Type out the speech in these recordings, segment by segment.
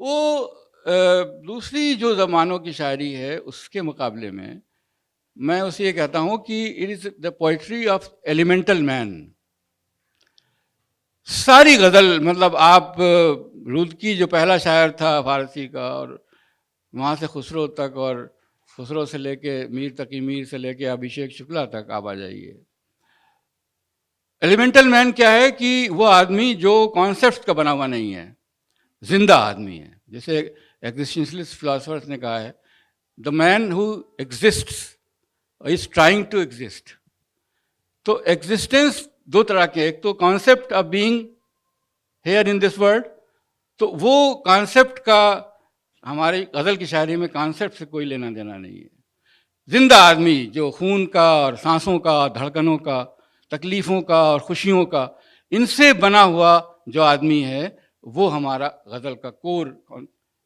वो दूसरी जो ज़मानों की शायरी है उसके मुकाबले में मैं उसे ये कहता हूँ कि it is the poetry of elemental man. सारी गज़ल मतलब आप रुदकी जो पहला शायर था फारसी का, और वहाँ से खुसरो तक, और खुसरो से लेके मीर तकी, मीर से लेके अभिषेक शुक्ला तक आप आ जाइए। एलिमेंटल मैन क्या है कि वो आदमी जो कॉन्सेप्ट का बना हुआ नहीं है, जिंदा आदमी है। जैसे एग्जिस्टेंशलिस्ट फिलोसफर्स ने कहा है, the man who exists is trying to exist. तो एग्जिस्टेंस दो तरह के, एक तो concept of being here in this world, तो वो कॉन्सेप्ट का हमारी गज़ल की शायरी में कॉन्सेप्ट से कोई लेना देना नहीं है। जिंदा आदमी जो खून का और सांसों का, धड़कनों का, तकलीफ़ों का और खुशियों का, इनसे बना हुआ जो आदमी है वो हमारा गज़ल का कोर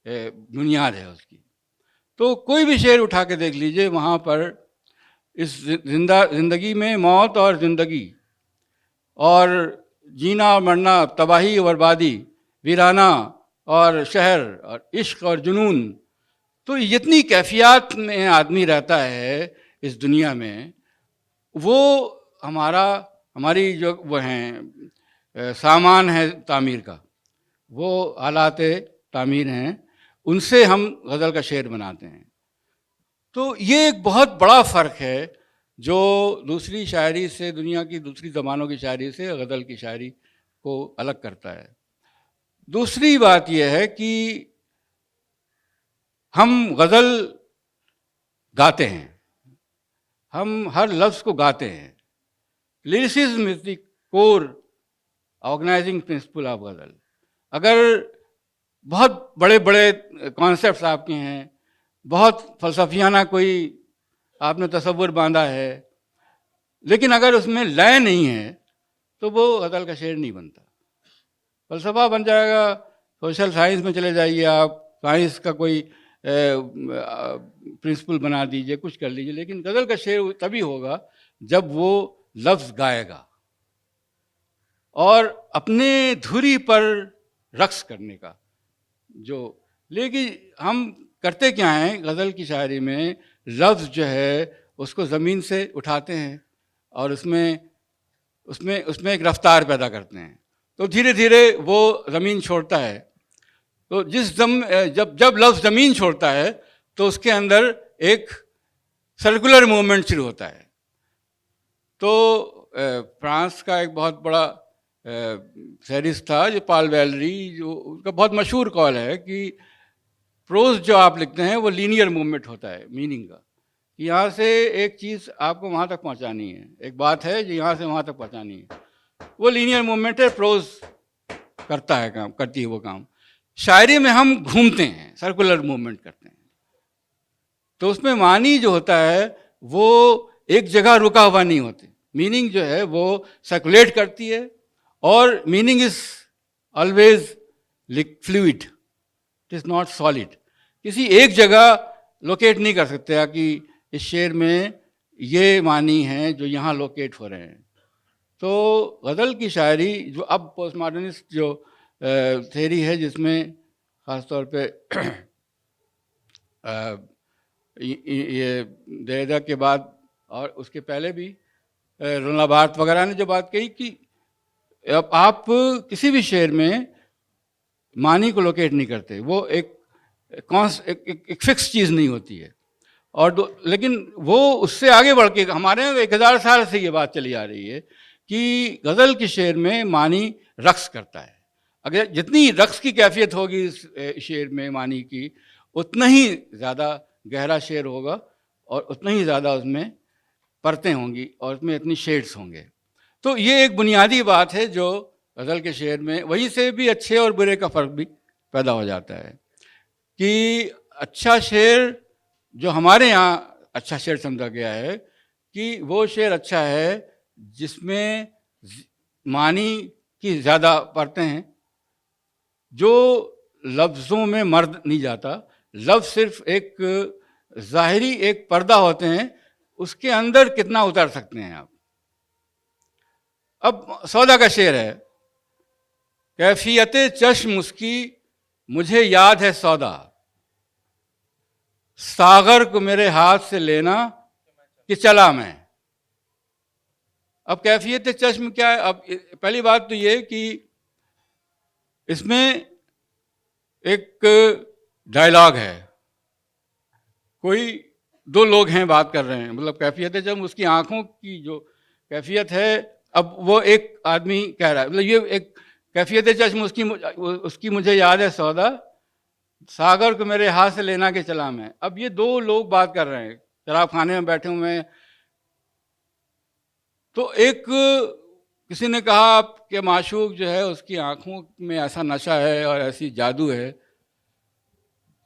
बुनियाद है उसकी। तो कोई भी शेर उठा के देख लीजिए, वहाँ पर इस जिंदगी में मौत और ज़िंदगी और जीना और मरना, तबाही और बर्बादी, वीराना और शहर और इश्क और जुनून, तो जितनी कैफियत में आदमी रहता है इस दुनिया में, वो हमारी जो वो हैं सामान है तामीर का, वो आलात तामीर हैं, उनसे हम गज़ल का शेर बनाते हैं। तो ये एक बहुत बड़ा फ़र्क है जो दूसरी शायरी से, दुनिया की दूसरी ज़बानों की शायरी से गज़ल की शायरी को अलग करता है। दूसरी बात यह है कि हम गज़ल गाते हैं, हम हर लफ्ज़ को गाते हैं। Lyricism is the core organising principle of ghazal. अगर बहुत बड़े बड़े कॉन्सेप्ट्स आपके हैं, बहुत फ़लसफ़ियाना कोई आपने तसव्वुर बांधा है, लेकिन अगर उसमें लय नहीं है तो वो गज़ल का शेर नहीं बनता। फ़लसफ़ा बन जाएगा, सोशल साइंस में चले जाइए आप, साइंस का कोई प्रिंसिपल बना दीजिए, कुछ कर लीजिए, लेकिन गज़ल का शेर तभी होगा जब वो लफ्ज़ गाएगा और अपने धुरी पर रक्स करने का जो। लेकिन हम करते क्या हैं गज़ल की शायरी में, लफ्ज़ जो है उसको ज़मीन से उठाते हैं और उसमें एक रफ्तार पैदा करते हैं, तो धीरे धीरे वो ज़मीन छोड़ता है। तो जब लफ्ज़ ज़मीन छोड़ता है तो उसके अंदर एक सर्कुलर मूवमेंट शुरू होता है। तो फ्रांस का एक बहुत बड़ा सैरिस्ट था जो पॉल वैलेरी, जो उसका बहुत मशहूर कॉल है कि प्रोज जो आप लिखते हैं वो लीनियर मूवमेंट होता है मीनिंग का, कि यहाँ से एक चीज़ आपको वहाँ तक पहुँचानी है, एक बात है जो यहाँ से वहाँ तक पहुँचानी है, वो लीनियर मूवमेंट है, प्रोज करती है वो काम। शायरी में हम घूमते हैं, सर्कुलर मूवमेंट करते हैं, तो उसमें मानी जो होता है वो एक जगह रुका हुआ नहीं होते। मीनिंग जो है वो सर्कुलेट करती है, और meaning is always fluid, it is not solid. किसी एक जगह लोकेट नहीं कर सकते कि इस शेर में ये मानी हैं जो यहाँ लोकेट हो रहे हैं। तो गज़ल की शायरी जो अब पोस्ट मॉडर्निस्ट जो थेरी है, जिसमें ख़ास तौर पे ये देरदा के बाद और उसके पहले भी रोना बार्थ वगैरह ने जो बात कही कि अब आप किसी भी शेर में मानी को लोकेट नहीं करते, वो एक फिक्स चीज़ नहीं होती है। और लेकिन वो उससे आगे बढ़ के हमारे यहाँ 1000 साल से ये बात चली आ रही है कि गज़ल के शेर में मानी रक्स करता है। अगर जितनी रक्स की कैफियत होगी इस शेर में मानी की, उतना ही ज़्यादा गहरा शेर होगा और उतना ही ज़्यादा उसमें परतें होंगी और उसमें इतनी शेड्स होंगे। तो ये एक बुनियादी बात है जो गज़ल के शेर में, वहीं से भी अच्छे और बुरे का फ़र्क भी पैदा हो जाता है कि अच्छा शेर जो हमारे यहाँ अच्छा शेर समझा गया है कि वो शेर अच्छा है जिसमें मानी की ज़्यादा परतें हैं, जो लफ्ज़ों में मर्द नहीं जाता, लफ्ज़ सिर्फ एक ज़ाहिरी एक पर्दा होते हैं, उसके अंदर कितना उतर सकते हैं आप। अब सौदा का शेर है, कैफियत चश्म उसकी मुझे याद है सौदा, सागर को मेरे हाथ से लेना कि चला मैं। अब कैफियत चश्म क्या है? अब पहली बात तो ये कि इसमें एक डायलॉग है, कोई दो लोग हैं बात कर रहे हैं, मतलब कैफियत चश्म, उसकी आंखों की जो कैफियत है, अब वो एक आदमी कह रहा है, मतलब ये एक कैफियत चश्म उसकी मुझे याद है सौदा, सागर को मेरे हाथ से लेना के चला मैं। अब ये दो लोग बात कर रहे हैं, शराब खाने में बैठे हुए हैं। तो एक किसी ने कहा कि माशूक जो है उसकी आंखों में ऐसा नशा है और ऐसी जादू है।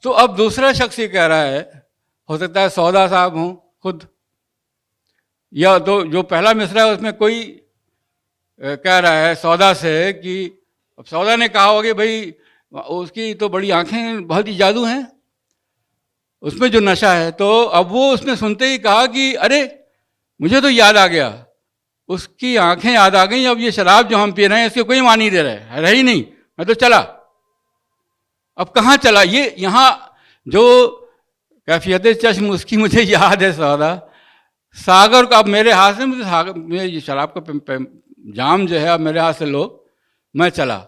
तो अब दूसरा शख्स ये कह रहा है, हो सकता है सौदा साहब हों खुद, या तो जो पहला मिसरा है उसमें कोई कह रहा है सौदा से कि अब सौदा ने कहा होगा भाई उसकी तो बड़ी आंखें बहुत ही जादू हैं, उसमें जो नशा है। तो अब वो उसने सुनते ही कहा कि अरे मुझे तो याद आ गया, उसकी आंखें याद आ गई, अब ये शराब जो हम पी रहे हैं इसके कोई मान नहीं दे रहे ही नहीं, मैं तो चला। अब कहाँ चला? ये यहाँ जो कैफियत चश्म उसकी मुझे याद है सौदा, सागर का अब मेरे हाथ से, मुझे सागर में ये शराब का जाम जो है अब मेरे हाथ से लो, मैं चला।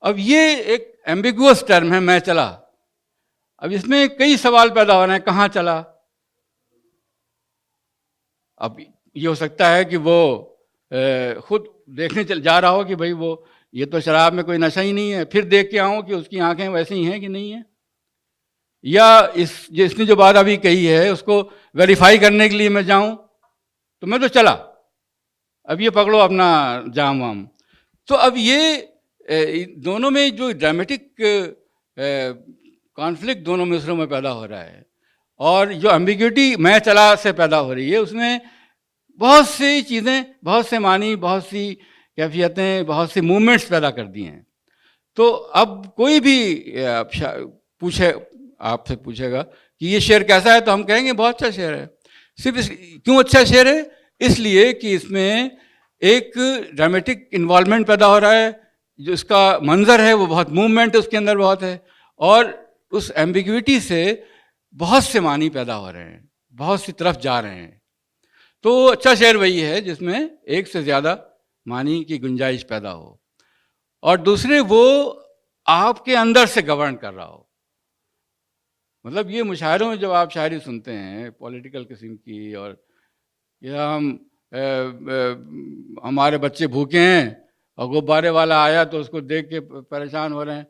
अब ये एक एम्बिगुअस टर्म है, मैं चला। अब इसमें कई सवाल पैदा हो रहे हैं, कहाँ चला? अब ये हो सकता है कि वो खुद देखने जा रहा हो कि भाई वो ये तो शराब में कोई नशा ही नहीं है, फिर देख के आऊँ कि उसकी आंखें वैसी ही हैं कि नहीं है, या इसने जो बात अभी कही है उसको वेरीफाई करने के लिए मैं जाऊं, तो मैं तो चला, अब ये पकड़ो अपना जाम वाम। तो अब ये दोनों में जो ड्रामेटिक कॉन्फ्लिक्ट दोनों मिसरों में पैदा हो रहा है, और जो एम्बिग्यूटी मैं चला से पैदा हो रही है, उसमें बहुत सी चीज़ें, बहुत से मानी, बहुत सी कैफियतें, बहुत सी मूवमेंट्स पैदा कर दी हैं। तो अब कोई भी आपसे पूछेगा कि ये शेर कैसा है, तो हम कहेंगे बहुत अच्छा शेर है। सिर्फ क्यों अच्छा शेर है? इसलिए कि इसमें एक ड्रामेटिक इन्वॉल्वमेंट पैदा हो रहा है, जो इसका मंजर है वो बहुत मूवमेंट उसके अंदर बहुत है, और उस एम्बिग्विटी से बहुत से मानी पैदा हो रहे हैं, बहुत सी तरफ जा रहे हैं। तो अच्छा शेर वही है जिसमें एक से ज़्यादा मानी की गुंजाइश पैदा हो, और दूसरे वो आपके अंदर से गवर्न कर रहा हो। मतलब ये मुशायरों में जब आप शायरी सुनते हैं पॉलिटिकल किस्म की, और या हमारे बच्चे भूखे हैं और गुब्बारे वाला आया तो उसको देख के परेशान हो रहे हैं,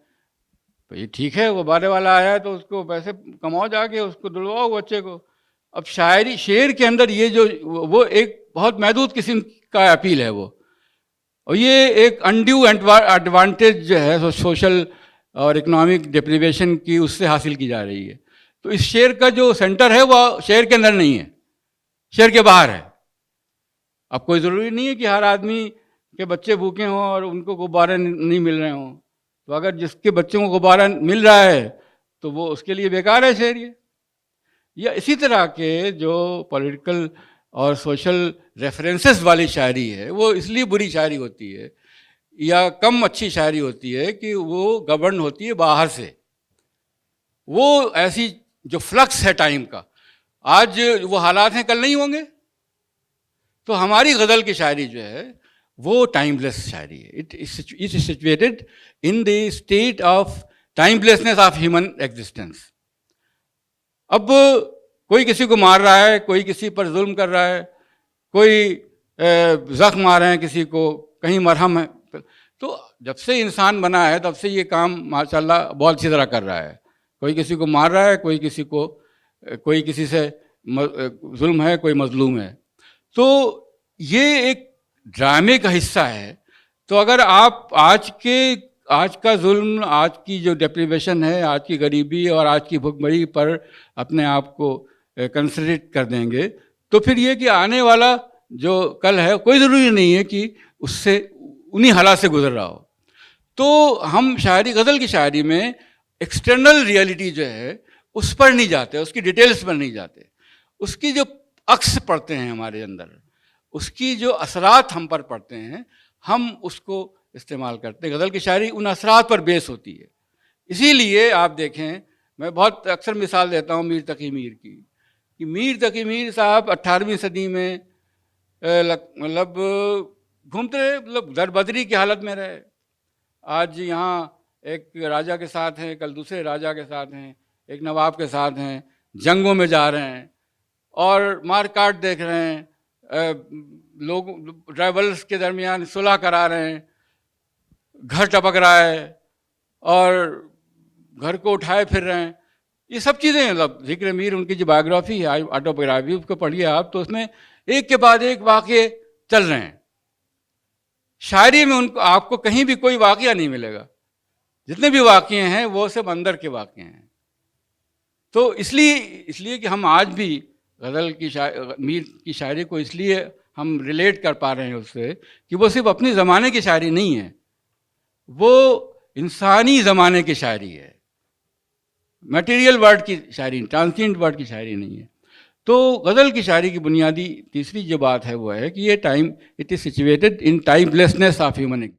तो ये ठीक है, गुब्बारे वाला आया है तो उसको पैसे कमाओ जाके, उसको दुलवाओ बच्चे को। अब शायरी शेर के अंदर ये जो वो एक बहुत महदूद किस्म का अपील है वो, और ये एक अनड्यू एडवांटेज जो है सोशल और इकोनॉमिक डिप्रीवेशन की, उससे हासिल की जा रही है। तो इस शेर का जो सेंटर है वो शेर के अंदर नहीं है, शेर के बाहर है। अब कोई ज़रूरी नहीं है कि हर आदमी के बच्चे भूखे हों और उनको गुब्बारे नहीं मिल रहे हों, तो अगर जिसके बच्चों को गुब्बारा मिल रहा है तो वो उसके लिए बेकार है शेर ये। या इसी तरह के जो पॉलिटिकल और सोशल रेफरेंसेस वाली शायरी है, वो इसलिए बुरी शायरी होती है या कम अच्छी शायरी होती है कि वो गवर्न होती है बाहर से। वो ऐसी जो फ्लक्स है टाइम का, आज वो हालात हैं कल नहीं होंगे। तो हमारी गज़ल की शायरी जो है वो टाइमलेस शायरी है। It is situated in the state of timelessness of human existence. अब कोई किसी को मार रहा है, कोई किसी पर जुल्म कर रहा है, कोई जख्म आ रहे हैं किसी को, कहीं मरहम है। तो जब से इंसान बना है तब से ये काम माशाल्लाह बहुत अच्छी तरह कर रहा है। कोई किसी को मार रहा है, कोई किसी से जुल्म है, कोई मजलूम है। तो ये एक ड्रामे का हिस्सा है। तो अगर आप आज का जुल्म, आज की जो डिप्रीवेशन है, आज की गरीबी और आज की भुखमरी पर अपने आप को कंसिडरेट कर देंगे, तो फिर ये कि आने वाला जो कल है कोई ज़रूरी नहीं है कि उससे उन्हीं हालात से गुजर रहा हो। तो हम शायरी, गज़ल की शायरी में एक्सटर्नल रियलिटी जो है उस पर नहीं जाते, उसकी डिटेल्स पर नहीं जाते, उसकी जो अक्स पड़ते हैं हमारे अंदर, उसकी जो असरात हम पर पड़ते हैं, हम उसको इस्तेमाल करते हैं। गज़ल की शायरी उन असरात पर बेस होती है, इसीलिए आप देखें, मैं बहुत अक्सर मिसाल देता हूँ मीर तकी मीर की, कि मीर तकी मीर साहब 18वीं सदी में मतलब घूमते रहे, मतलब दरबदरी की हालत में रहे। आज यहाँ एक राजा के साथ हैं, कल दूसरे राजा के साथ हैं, एक नवाब के साथ हैं, जंगों में जा रहे हैं और मार काट देख रहे हैं, लोग ट्राइबल्स के दरमियान सुलह करा रहे हैं, घर टपक रहा है और घर को उठाए फिर रहे हैं। ये सब चीज़ें, मतलब ज़िक्र मीर, उनकी जो बायोग्राफी है, ऑटोबायोग्राफी, उसको पढ़िए आप, तो उसमें एक के बाद एक वाक़ये चल रहे हैं। शायरी में उनको आपको कहीं भी कोई वाक़या नहीं मिलेगा, जितने भी वाक़ये हैं वो सब अंदर के वाक़ये हैं। तो इसलिए कि हम आज भी गज़ल की मीर की शायरी को इसलिए हम रिलेट कर पा रहे हैं उससे कि वो सिर्फ अपने ज़माने की शायरी नहीं है, वो इंसानी ज़माने की शायरी है, मटेरियल वर्ड की शायरी, ट्रांसिएंट वर्ड की शायरी नहीं है। तो गज़ल की शायरी की बुनियादी तीसरी जो बात है वो है कि ये time, it is situated in timelessness of human